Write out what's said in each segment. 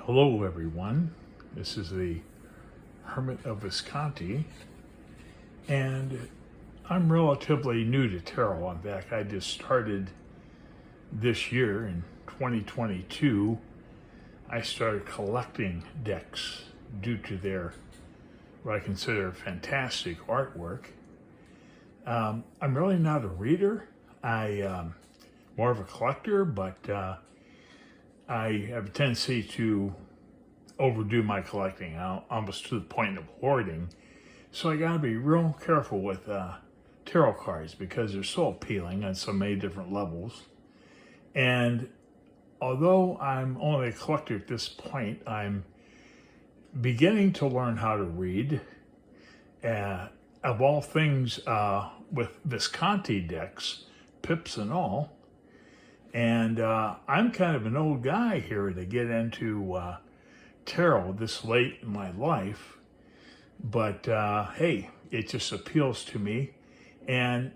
Hello everyone, this is the Hermit of Visconti, and I'm relatively new to tarot. In fact, I just started this year in 2022. I started collecting decks due to their, what I consider fantastic artwork. I'm really not a reader. I'm more of a collector, but I have a tendency to overdo my collecting, almost to the point of hoarding. So I gotta be real careful with tarot cards because they're so appealing on so many different levels. And although I'm only a collector at this point, I'm beginning to learn how to read. Of all things, with Visconti decks, pips and all. And I'm kind of an old guy here to get into tarot this late in my life. But hey, it just appeals to me. And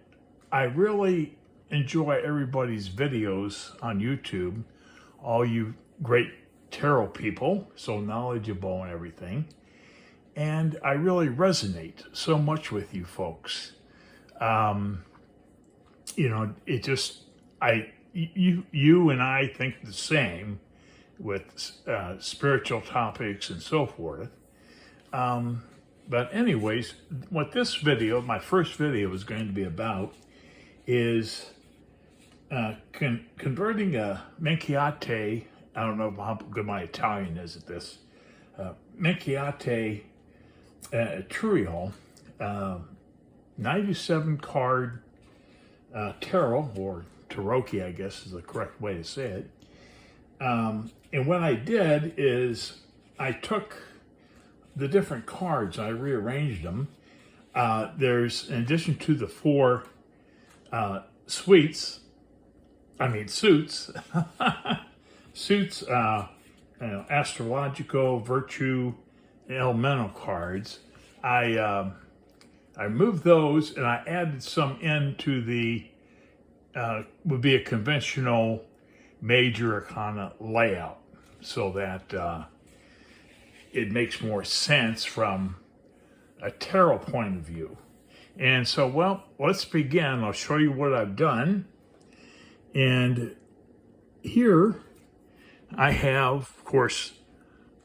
I really enjoy everybody's videos on YouTube. All you great tarot people, so knowledgeable and everything. And I really resonate so much with you folks. It just, you and I think the same with spiritual topics and so forth. But anyways, what this video, my first video, is going to be about is converting a Minchiate. I don't know how good my Italian is at this. Minchiate Etruria, 97 card tarot, or tarocchi, I guess is the correct way to say it. And what I did is I took the different cards, I rearranged them. There's, in addition to the four suits, suits, astrological, virtue, and elemental cards. I moved those and I added some into the would be a conventional major arcana layout, so that it makes more sense from a tarot point of view. And so, well, let's begin. I'll show you what I've done. And here I have, of course,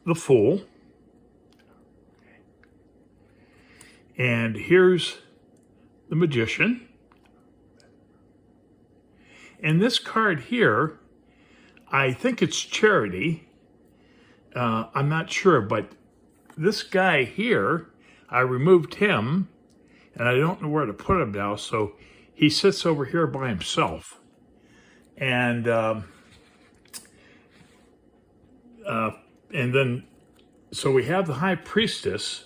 the Fool. And here's the Magician. And this card here, I think it's Charity. I'm not sure, but this guy here, I removed him, and I don't know where to put him now, so he sits over here by himself. And then, so we have the High Priestess.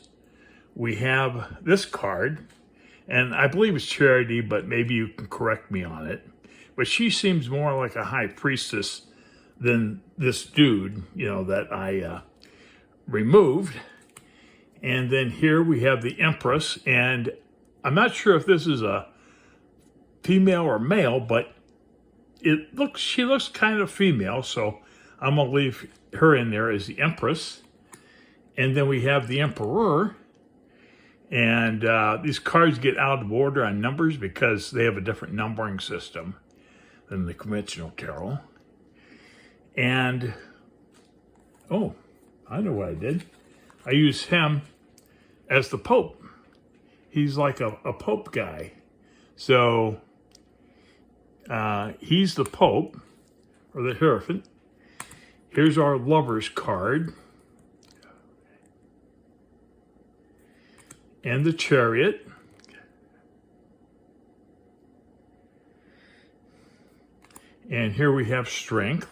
We have this card, and I believe it's Charity, but maybe you can correct me on it. But she seems more like a High Priestess than this dude, that I removed. And then here we have the Empress, and I'm not sure if this is a female or male, but she looks kind of female, so I'm gonna leave her in there as the Empress. And then we have the Emperor. And these cards get out of order on numbers because they have a different numbering system than the conventional tarot. And, oh, I know what I did. I used him as the Pope. He's like a Pope guy. So he's the Pope, or the Hierophant. Here's our Lover's card. And the Chariot. And here we have Strength.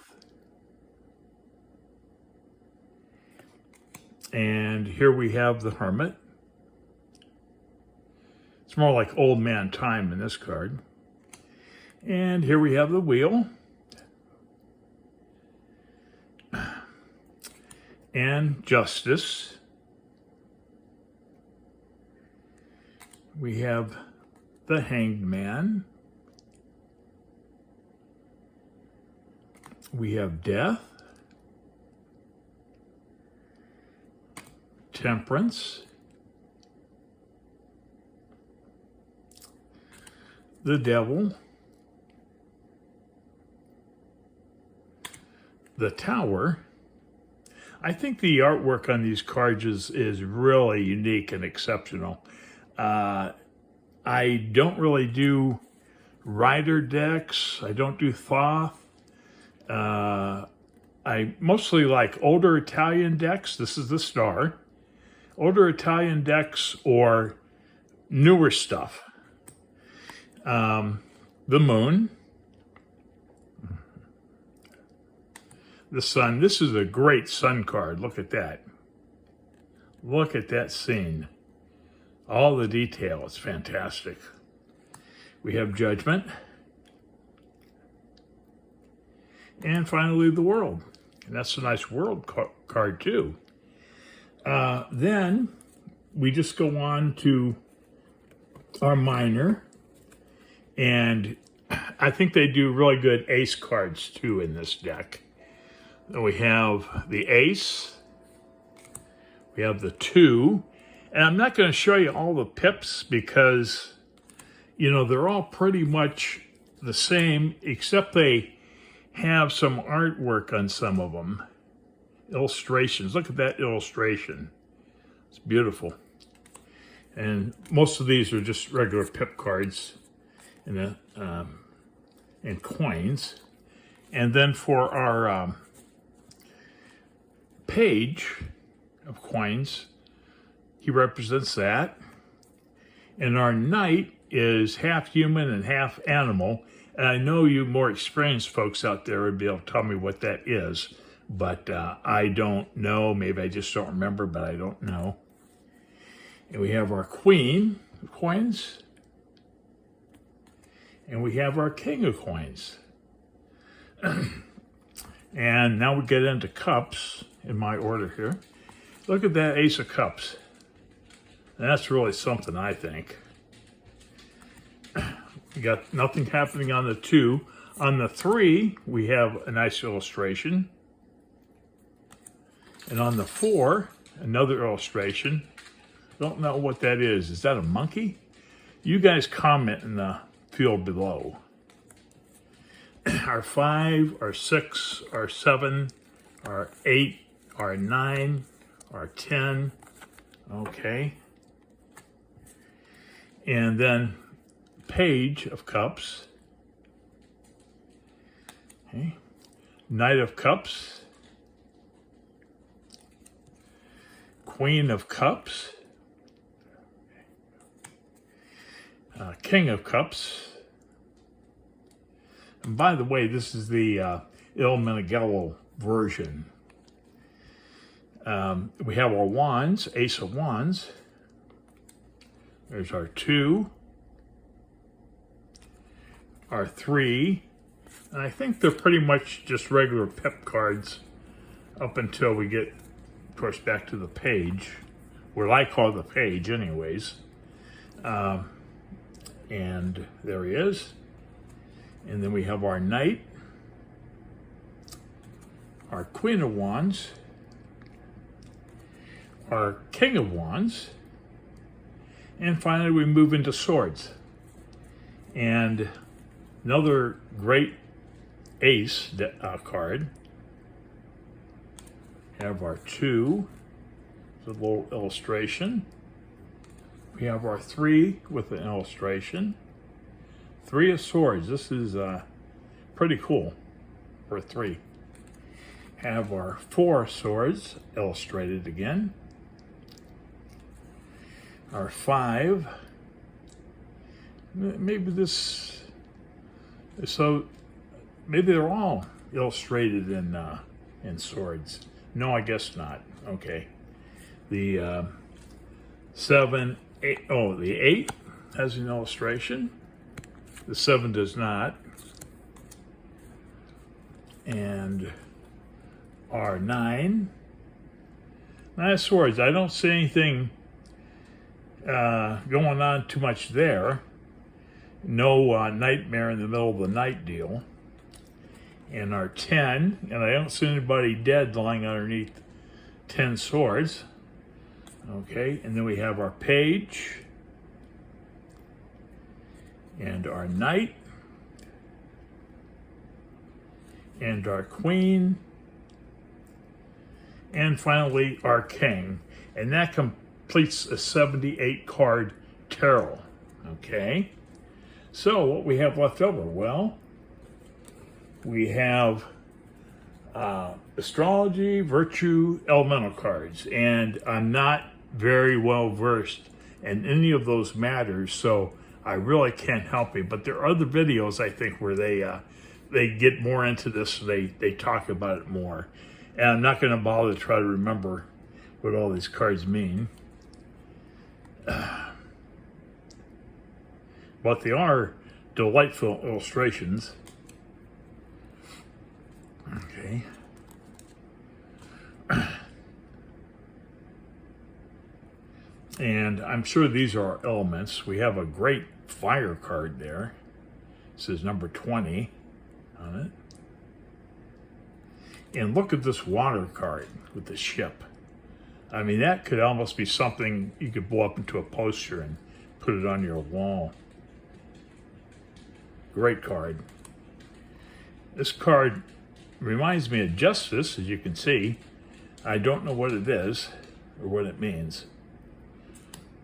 And here we have the Hermit. It's more like Old Man Time in this card. And here we have the Wheel. And Justice. We have the Hanged Man. We have Death. Temperance, the Devil, the Tower. I think the artwork on these cards is really unique and exceptional. I don't really do Rider decks. I don't do Thoth. I mostly like older Italian decks. This is the Star. Older Italian decks or newer stuff. The Moon. The Sun. This is a great Sun card. Look at that. Look at that scene. All the detail is fantastic. We have Judgment. And finally, the World. And that's a nice World card, too. Then we just go on to our Minor. And I think they do really good Ace cards, too, in this deck. Then we have the Ace. We have the 2. And I'm not going to show you all the pips because, you know, they're all pretty much the same, except they have some artwork on some of them. Illustrations. Look at that illustration. It's beautiful. And most of these are just regular pip cards and coins. And then for our Page of coins, he represents that. And our Knight is half human and half animal. And I know you more experienced folks out there would be able to tell me what that is. But I don't know. Maybe I just don't remember, but I don't know. And we have our Queen of coins. And we have our King of coins. And now we get into cups in my order here. Look at that Ace of Cups. That's really something, I think. We got nothing happening on the 2. On the 3, we have a nice illustration. And on the 4, another illustration. Don't know what that is. Is that a monkey? You guys comment in the field below. Our 5, our 6, our 7, our 8, our 9, our 10. Okay. And then Page of Cups. Okay. Knight of Cups. Queen of Cups. King of Cups. And by the way, this is the Il Meneghello version. We have our wands, Ace of Wands. There's our 2, our 3, and I think they're pretty much just regular pip cards up until we get, of course, back to the Page, what I call the Page anyways. And there he is. And then we have our Knight, our Queen of Wands, our King of Wands, and finally we move into Swords. And another great Ace card. We have our 2, with a little illustration. We have our 3 with an illustration. 3 of Swords. This is pretty cool for a 3. Have our 4 Swords illustrated again. Our 5. Maybe this. So maybe they're all illustrated in Swords. No, I guess not. Okay. The 7, 8. Oh, the 8 has an illustration. The 7 does not. And our 9. 9 of Swords. I don't see anything going on too much there. No nightmare in the middle of the night deal. And our 10. And I don't see anybody dead lying underneath 10 swords. Okay, and then we have our page and our knight and our queen and finally our king. And that completes a 78 card tarot. Okay, so what we have left over? Well, we have astrology, virtue, elemental cards, and I'm not very well versed in any of those matters, so I really can't help you. But there are other videos, I think, where they get more into this. They talk about it more, and I'm not going to bother to try to remember what all these cards mean. But they are delightful illustrations. Okay. And I'm sure these are our elements. We have a great fire card there. It says number 20 on it. And look at this water card with the ship. I mean, that could almost be something you could blow up into a poster and put it on your wall. Great card. This card reminds me of justice, as you can see. I don't know what it is or what it means.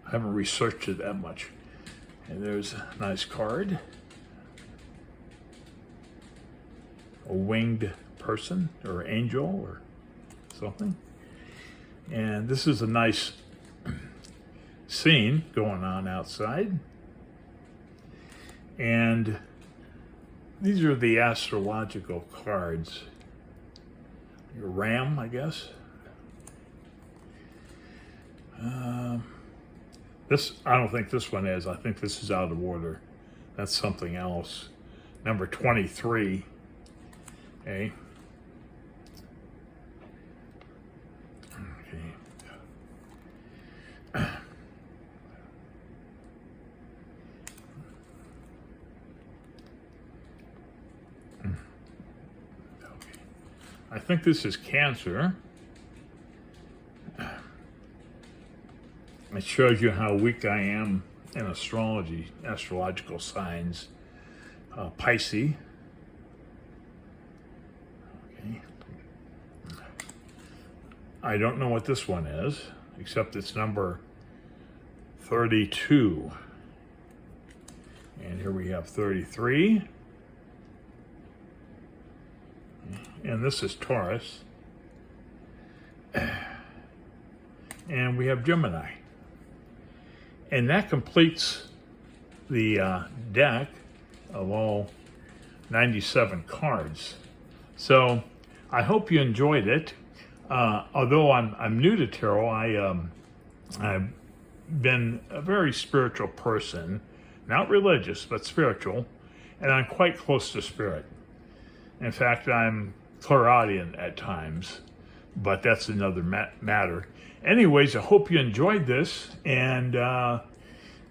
I haven't researched it that much. And there's a nice card. A winged person or angel or something. And this is a nice scene going on outside. And these are the astrological cards. Your ram, I guess. I don't think this one is. I think this is out of order. That's something else. Number 23. Okay. I think this is Cancer. It shows you how weak I am in astrology, astrological signs. Pisces. Okay. I don't know what this one is, except it's number 32. And here we have 33. And this is Taurus. And we have Gemini. And that completes the deck of all 97 cards. So I hope you enjoyed it. Although I'm new to tarot, I've been a very spiritual person, not religious, but spiritual, and I'm quite close to spirit. In fact, I'm clairaudient at times, but that's another matter. Anyways, I hope you enjoyed this, and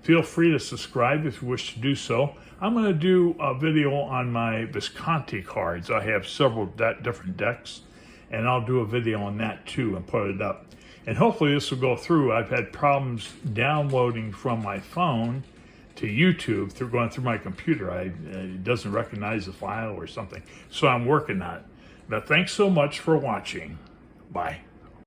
feel free to subscribe if you wish to do so. I'm going to do a video on my Visconti cards. I have several different decks, and I'll do a video on that too and put it up. And hopefully this will go through. I've had problems downloading from my phone to YouTube through going through my computer. It doesn't recognize the file or something. So I'm working on it. But thanks so much for watching. Bye.